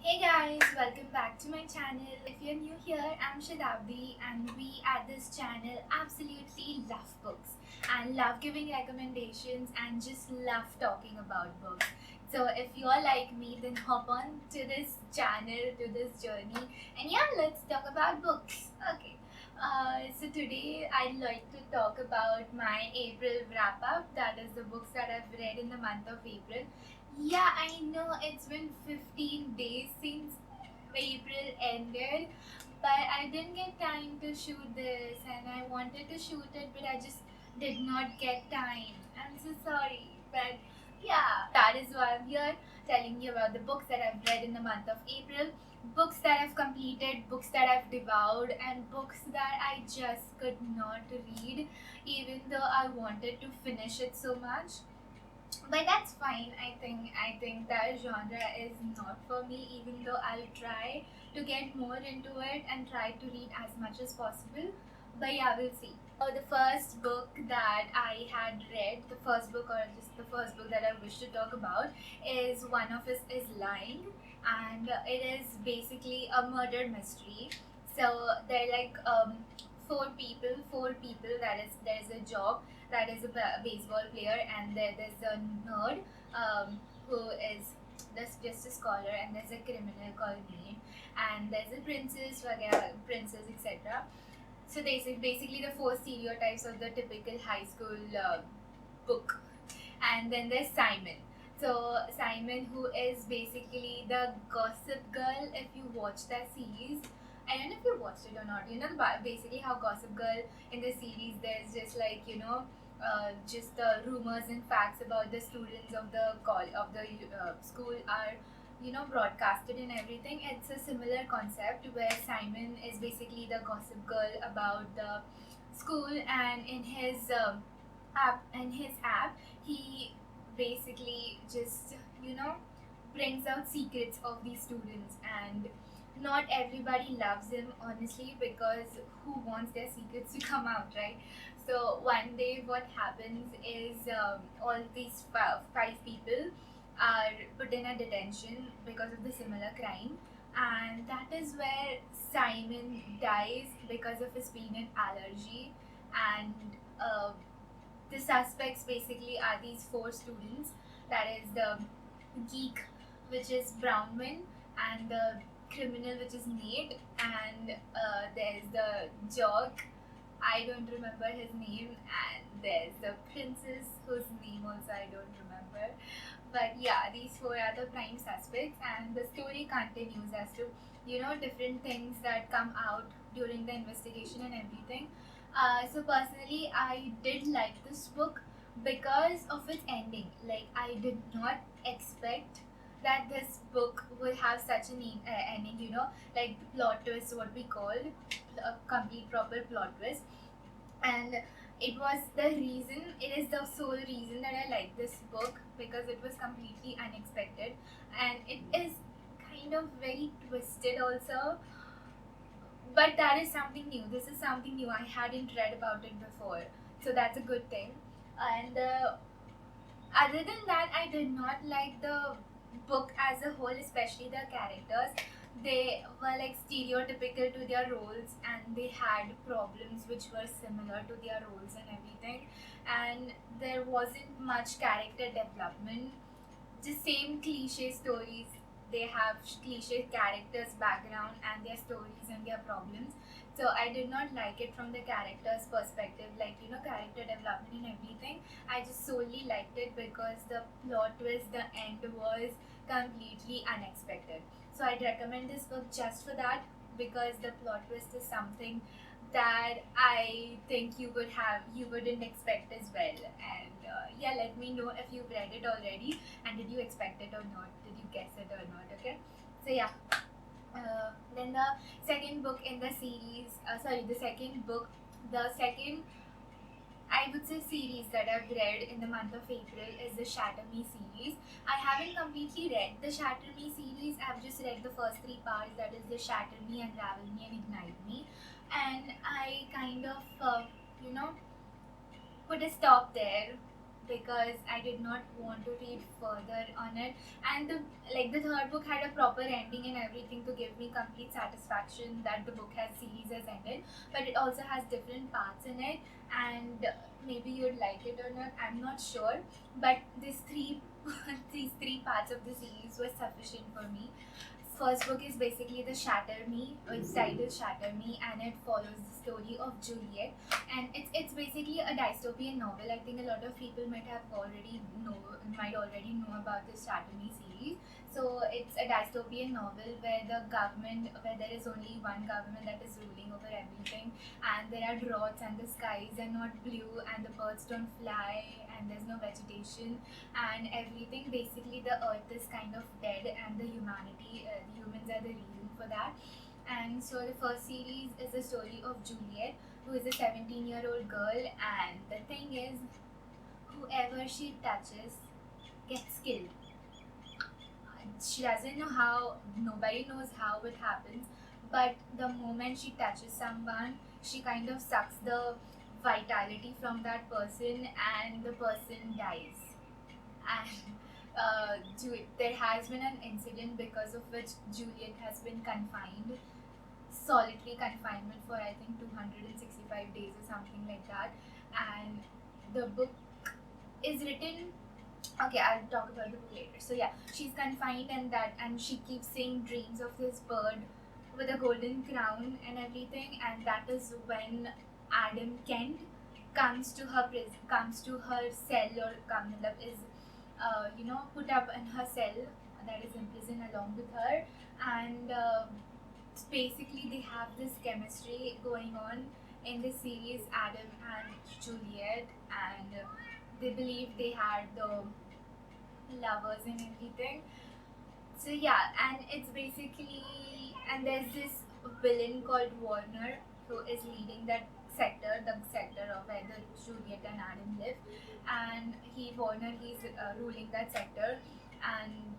Hey guys, welcome back to my channel. If you're new here, I'm Shadabdi and we at this channel absolutely love books and love giving recommendations and just love talking about books. So if you're like me, then hop on to this channel, to this journey, and yeah, let's talk about books. Okay. So today I'd like to talk about my April wrap up. That is the books that I've read in the month of April. Yeah, I know it's been 15 days since April ended, but I didn't get time to shoot this and I wanted to shoot it, but I just did not get time. I'm so sorry, but yeah, that is why I'm here telling you about the books that I've read in the month of April, books that I've completed, books that I've devoured, and books that I just could not read, even though I wanted to finish it so much, but that's fine. I think that genre is not for me, even though I'll try to get more into it and try to read as much as possible. But yeah, we'll see. The first book that I had read, the first book or just the first book that I wish to talk about is one of it is Lying, and it is basically a murder mystery. So they're like four people. That is, there's a job that is a baseball player, and there's a nerd who is just a scholar, and there's a criminal called Nate, and there's a princess, princess, etc. So basically the four stereotypes of the typical high school book, and then there's Simon. So Simon, who is basically the Gossip Girl. If you watch that series, I don't know if you watched it or not. You know basically how Gossip Girl in the series, there's just like just the rumors and facts about the students of the school are broadcasted and everything. It's a similar concept where Simon is basically the Gossip Girl about the school, and in his app he basically just brings out secrets of these students, and not everybody loves him, honestly, because who wants their secrets to come out, right? So one day what happens is all these five people are put in a detention because of the similar crime, and that is where Simon dies because of his peanut allergy. And uh, the suspects basically are these four students. That is the geek, which is Brownman, and the criminal, which is Nate, and there's the jock. I don't remember his name, and there's the princess whose name also I don't remember. But yeah, these four are the prime suspects, and the story continues as to different things that come out during the investigation and everything. So personally, I did like this book because of its ending. Like, I did not expect that this book would have such an ending. Like the plot twist, what we call a complete proper plot twist, and it is the sole reason that I like this book, because it was completely unexpected, and it is kind of very twisted also, but that is something new. This is something new. I hadn't read about it before, so that's a good thing. And other than that, I did not like the book as a whole, especially the characters. They were like stereotypical to their roles, and they had problems which were similar to their roles and everything. And there wasn't much character development, just same cliche stories. They have cliche characters background and their stories and their problems. So I did not like it from the characters perspective, like character development and everything. I just solely liked it because the plot twist, the end was completely unexpected. So I'd recommend this book just for that, because the plot twist is something that I think you wouldn't expect as well. And yeah, let me know if you've read it already, and did you expect it or not? Did you guess it or not? Okay. So yeah. Then the second book in the series, the second, I would say, series that I've read in the month of April is the Shatter Me series. I haven't completely read the Shatter Me series. I've just read the first three parts, that is the Shatter Me, Unravel Me, and Ignite Me. And I kind of, you know, put a stop there because I did not want to read further on it. And the third book had a proper ending and everything to give me complete satisfaction that the book has series has ended. But it also has different parts in it, and maybe you'd like it or not. I'm not sure. But these three these three parts of the series were sufficient for me. First book is basically the Shatter Me, its title Shatter Me, and it follows the story of Juliet, and it's basically a dystopian novel. I think a lot of people might already know about this Shatter Me series. So it's a dystopian novel where where there is only one government that is ruling over everything, and there are droughts, and the skies are not blue, and the birds don't fly, and there's no vegetation, and everything. Basically, the earth is kind of dead, and the humans are the reason for that. And so the first series is the story of Juliet, who is a 17-year-old girl, and the thing is, whoever she touches gets killed. She doesn't know how, nobody knows how it happens, but the moment she touches someone, she kind of sucks the vitality from that person, and the person dies. And there has been an incident because of which Juliet has been confined, solitary confinement for I think 265 days or something like that. And the book is written. Okay, I'll talk about the book later. So yeah, she's confined, and she keeps seeing dreams of this bird with a golden crown and everything. And that is when Adam Kent comes to her cell, or is put up in her cell, that is imprisoned along with her. And basically they have this chemistry going on in the series, Adam and Juliet, and they believe they had the lovers and everything. So yeah, and it's basically, and there's this villain called Warner who is leading that sector, the sector of where the Juliet and Adam live, and he's ruling that sector, and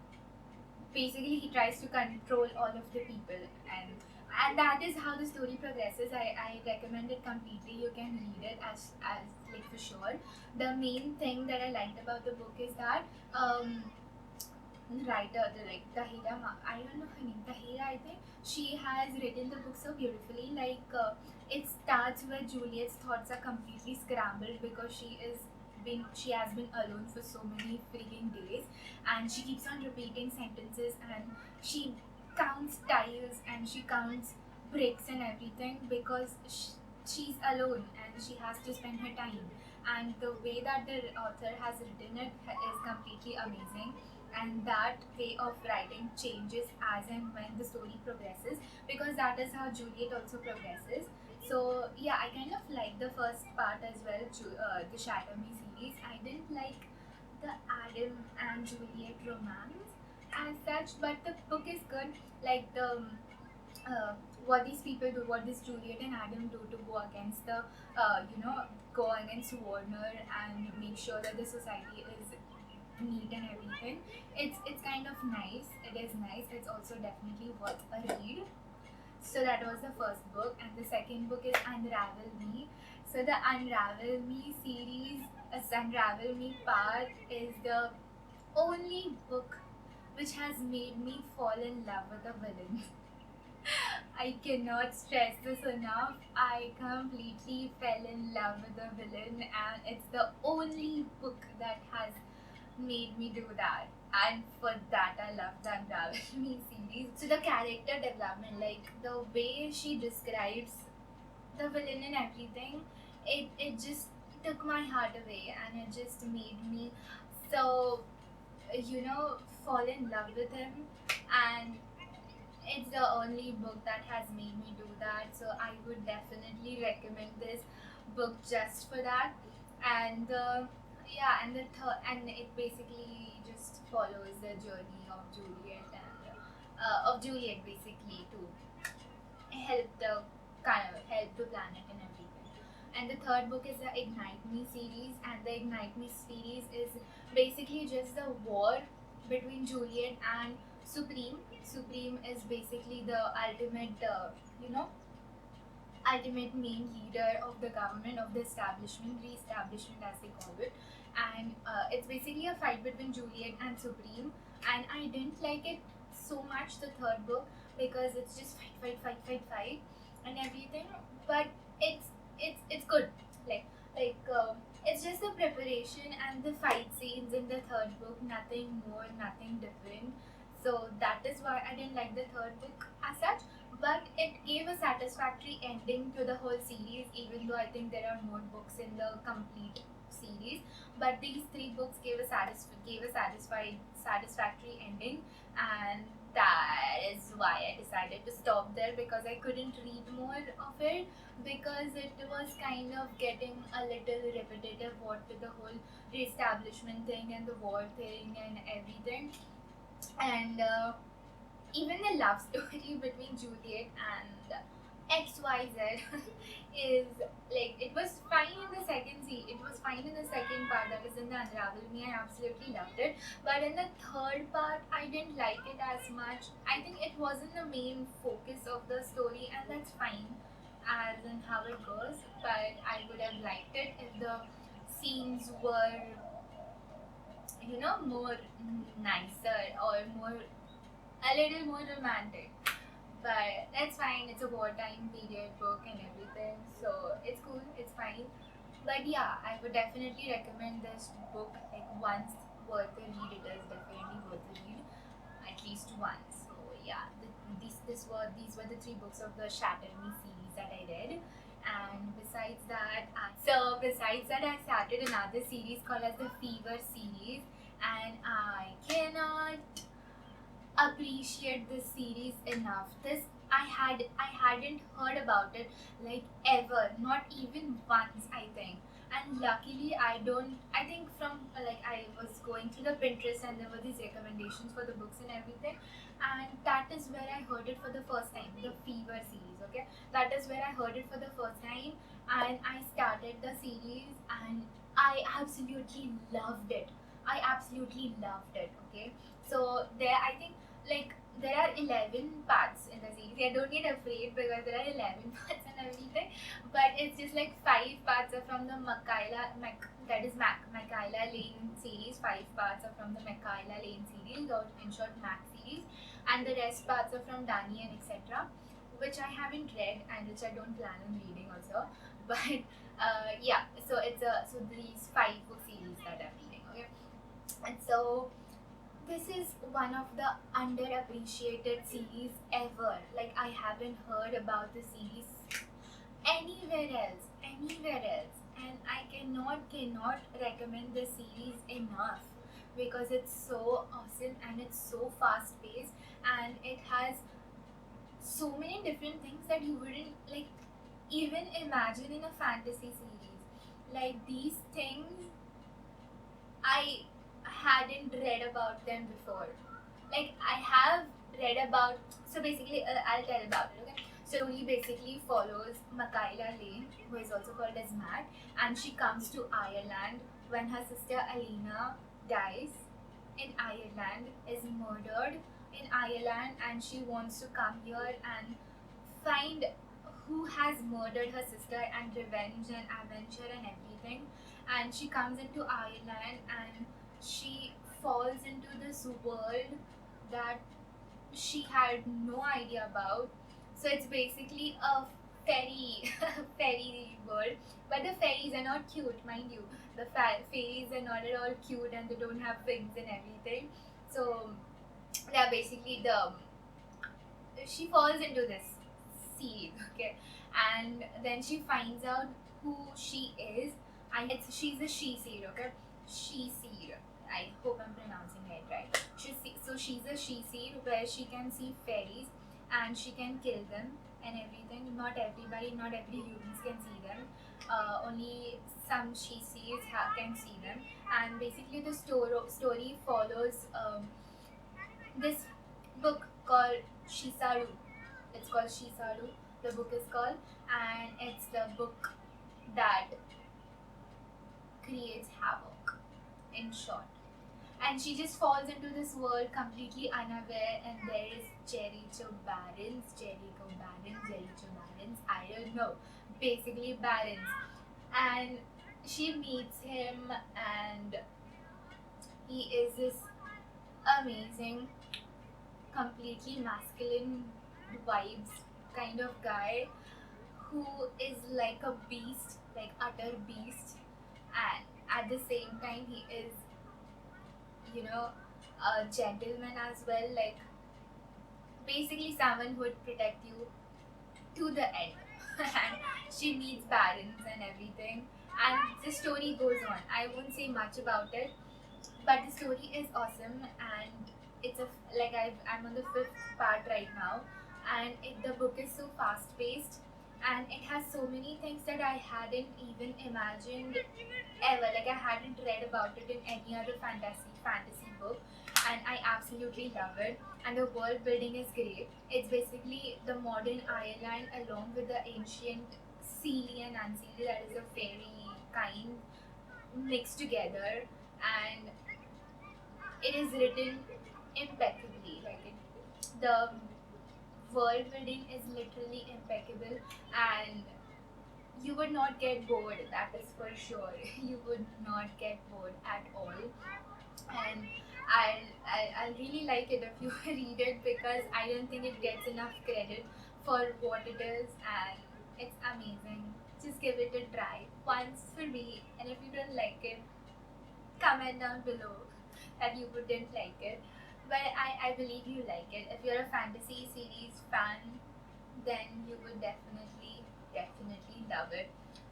basically he tries to control all of the people, and that is how the story progresses. I recommend it completely. You can read it as like for sure. The main thing that I liked about the book is that writer, I don't know her name, Tahira, I think. She has written the book so beautifully. It starts where Juliet's thoughts are completely scrambled because she has been alone for so many freaking days, and she keeps on repeating sentences, and she counts tiles, and she counts bricks and everything because she's alone and she has to spend her time. And the way that the author has written it is completely amazing, and that way of writing changes as and when the story progresses, because that is how Juliet also progresses. So yeah, I kind of like the first part as well, the Shatter Me series. I didn't like the Adam and Juliet romance as such, but the book is good. Like what these people do, what this Juliet and Adam do to go against Warner and make sure that the society is neat and everything. It's kind of nice. It is nice. It's also definitely worth a read. So that was the first book, and the second book is Unravel Me. So the Unravel Me series, Unravel Me part is the only book which has made me fall in love with a villain. I cannot stress this enough. I completely fell in love with the villain, and it's the only book that has made me do that. And for that, I love the Unravel Me series. So the character development, like the way she describes the villain and everything, it just took my heart away, and it just made me so fall in love with him. And it's the only book that has made me do that, so I would definitely recommend this book just for that. And yeah, and and it basically just follows the journey of Juliet, and of Juliet basically to help the planet and everything. And the third book is the Ignite Me series, and the Ignite Me series is basically just the war between Juliet and Supreme. Supreme is basically the ultimate main leader of the government, of the establishment, re-establishment as they call it. and it's basically a fight between Juliet and Supreme. And I didn't like it so much, the third book, because it's just fight, and everything. But it's good. Like it's just the preparation and the fight scenes in the third book. Nothing more, nothing different. So that is why I didn't like the third book as such. But it gave a satisfactory ending to the whole series, even though I think there are more books in the complete series. But these three books gave a satisfactory ending, and that is why I decided to stop there, because I couldn't read more of it, because it was kind of getting a little repetitive. What with the whole reestablishment thing and the war thing and everything, and even the love story between Juliet and XYZ is like, it was fine in the it was fine in the second part, that is in the Unravel Me. I absolutely loved it. But in the third part, I didn't like it as much. I think it wasn't the main focus of the story, and that's fine as in how it goes. But I would have liked it if the scenes were, more nicer, or a little more romantic. But that's fine. It's a wartime period book and everything, so it's cool. It's fine. But yeah, I would definitely recommend this book like once worth a read. It is definitely worth a read at least once. So yeah, these were the three books of the Shatter Me series that I read. And besides that, I started another series called as the Fever series, and I cannot appreciate this series enough. I hadn't heard about it like ever, not even once, I think. And luckily I think from like, I was going through the Pinterest and there were these recommendations for the books and everything, and that is where I heard it for the first time, the Fever series. Okay, that is where I heard it for the first time, and I started the series, and I absolutely loved it. I absolutely loved it. Okay, so there, I think, like, there are 11 parts in the series. I don't get afraid because there are 11 parts and everything, but it's just like 5 parts are from the Michaela Lane series. 5 parts are from the Michaela Lane series, or in short Mac series, and the rest parts are from Dani and etc., which I haven't read and which I don't plan on reading also. But yeah, so these 5 book series that I'm reading. Okay, and so this is one of the underappreciated series ever. Like, I haven't heard about the series anywhere else, and I cannot recommend this series enough, because it's so awesome and it's so fast paced, and it has so many different things that you wouldn't like even imagine in a fantasy series. Like, these things I hadn't read about them before. Like, I have read about. So basically, I'll tell about it. Okay. So he basically follows Michaela Lane, who is also called as Matt, and she comes to Ireland when her sister Alina dies in Ireland, is murdered in Ireland, and she wants to come here and find who has murdered her sister, and revenge and adventure and everything. And she comes into Ireland, and she falls into this world that she had no idea about. So it's basically a fairy fairy world, but the fairies are not cute, mind you. The fairies are not at all cute, and they don't have wings and everything. So they're basically the she falls into this seed. Okay, and then she finds out who she is, and she's a she seed. Okay, she seed. I hope I'm pronouncing it right. She's a she seed where she can see fairies and she can kill them and everything. Not everybody, not every humans can see them. Only some she seeds can see them. And basically, the story follows this book called Shisaru. It's called Shisaru. The book is called, and it's the book that creates havoc, in short. And she just falls into this world completely unaware, and there is Jericho Barons, I don't know, basically Barons, and she meets him, and he is this amazing, completely masculine vibes kind of guy who is like a beast, like utter beast, and at the same time he is, you know, a gentleman as well, like basically someone who would protect you to the end. And she meets parents and everything, and the story goes on. I won't say much about it, but the story is awesome, and it's a like I'm on the fifth part right now, and the book is so fast paced, and it has so many things that I hadn't even imagined ever. Like I hadn't read about it in any other fantasy book, and I absolutely love it. And the world building is great. It's basically the modern Ireland along with the ancient Seelie and Unseelie, that is a fairy kind, mixed together, and it is written impeccably. The world building is literally impeccable, and you would not get bored. That is for sure. You would not get bored at all, and I'll really like it if you read it, because I don't think it gets enough credit for what it is, and it's amazing. Just give it a try once for me, and if you don't like it, comment down below that you wouldn't like it. But I believe you like it. If you're a fantasy series fan, then you would definitely love it,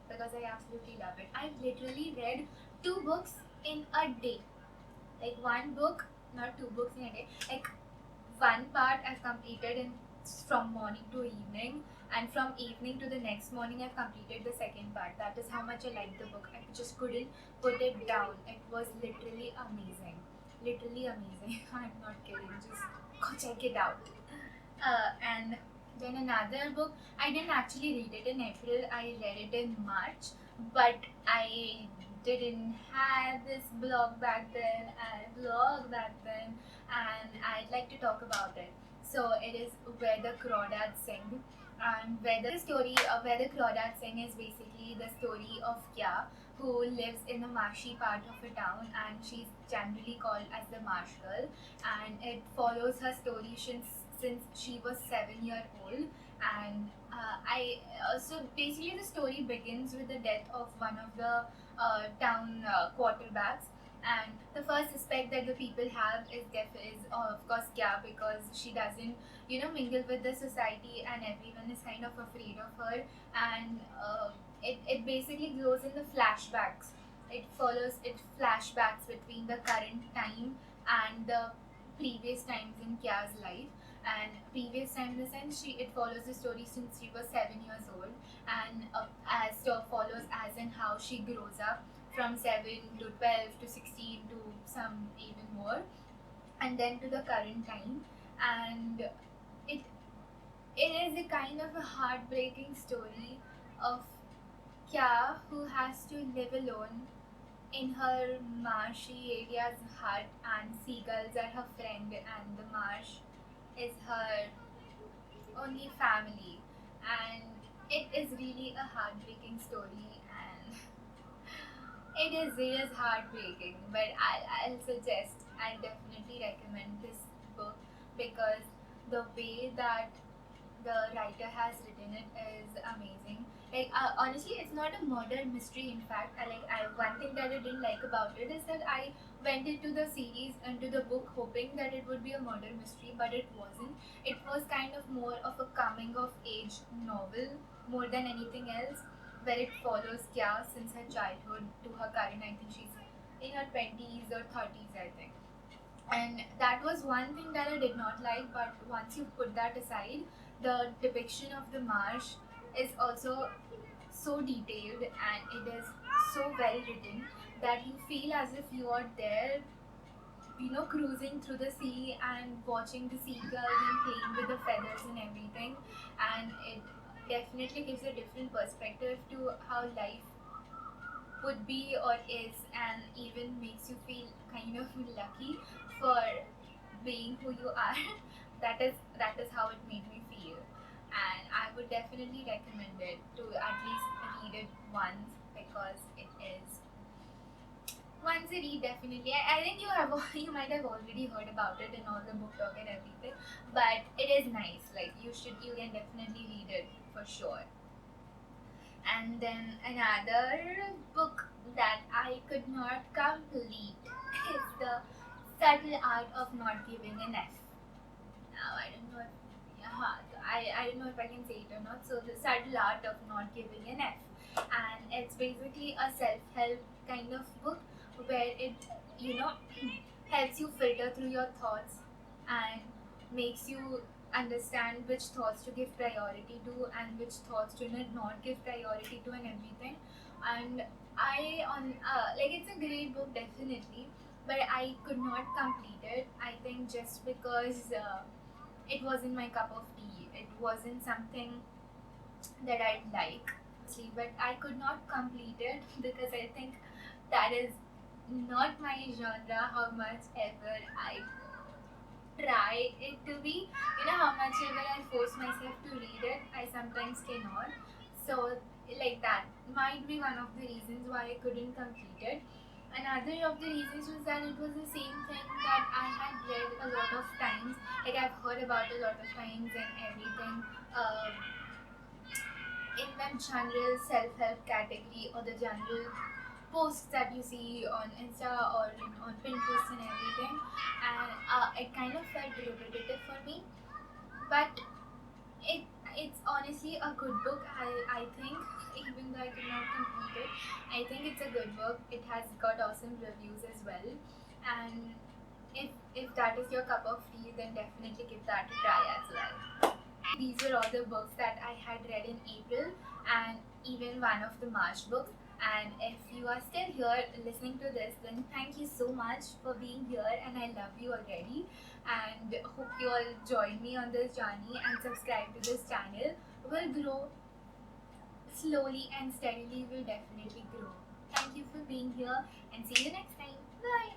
because I absolutely love it. I've literally read two books in a day. Like one book, not two books in a day. Like one part I've completed in from morning to evening, and from evening to the next morning I've completed the second part. That is how much I liked the book. I just couldn't put it down. It was literally amazing. Literally amazing. I'm not kidding. Just go check it out. And then another book, I didn't actually read it in April, I read it in March, but I didn't have this blog back then, and I'd like to talk about it. So it is Where the Crawdads Sing. And Where the Crawdads Sing is basically the story of Kya, who lives in a marshy part of a town, and she's generally called as the Marsh Girl, and it follows her story since she was 7 year old. And I so basically the story begins with the death of one of the town quarterbacks, and the first suspect that the people have is of course Kya, because she doesn't mingle with the society, and everyone is kind of afraid of her. And it basically goes in the flashbacks. It flashbacks between the current time and the previous times in Kya's life. And previous time in the sense, it follows the story since she was 7 years old, and follows as in how she grows up from 7 to 12 to 16 to some even more, and then to the current time. And it it is a kind of a heartbreaking story of Kya, who has to live alone in her marshy area's hut, and seagulls are her friend, and the marsh is her only family. And it is really a heartbreaking story, and it is heartbreaking. But I'll definitely recommend this book, because the way that the writer has written it is amazing. Like honestly, it's not a murder mystery. In fact, one thing that I didn't like about it is that I went into the series, into the book, hoping that it would be a murder mystery, but it wasn't. It was kind of more of a coming of age novel more than anything else, where it follows Kya since her childhood to her current. I think she's in her 20s or 30s, I think. And that was one thing that I did not like. But once you put that aside, the depiction of the marsh is also so detailed, and it is so well written that you feel as if you are there, cruising through the sea and watching the seagulls and playing with the feathers and everything. And it definitely gives a different perspective to how life would be or is, and even makes you feel kind of lucky for being who you are. That is how it made me feel, and I would definitely recommend it to at least read it once, because it is once a read definitely. I think you might have already heard about it in all the book talk and everything, but it is nice. Like you can definitely read it for sure. And then another book that I could not complete is The Subtle Art of Not Giving an F. Now I don't know if I don't know if I can say it or not. So The Subtle Art of Not Giving an F, and it's basically a self-help kind of book where it helps you filter through your thoughts and makes you understand which thoughts to give priority to and which thoughts to not give priority to and everything. And I on like it's a great book definitely, but I could not complete it. I think just because it wasn't my cup of tea. It wasn't something that I'd like. See, but I could not complete it because I think that is not my genre. How much ever I try it to be, how much ever I force myself to read it, I sometimes cannot. So, like that might be one of the reasons why I couldn't complete it. Another of the reasons was that it was the same thing that I had read a lot of times, like I've heard about a lot of times and everything. Um, in the general self-help category or the general posts that you see on Insta or on Pinterest and everything, and it kind of felt repetitive for me. But it's honestly a good book. I think even though I could not complete it, I think it's a good book. It has got awesome reviews as well, and if that is your cup of tea, then definitely give that a try as well. These were all the books that I had read in April and even one of the March books. And if you are still here listening to this, then thank you so much for being here, and I love you already. And hope you all join me on this journey and subscribe to this channel. We'll grow slowly and steadily, will definitely grow. Thank you for being here and see you next time. Bye.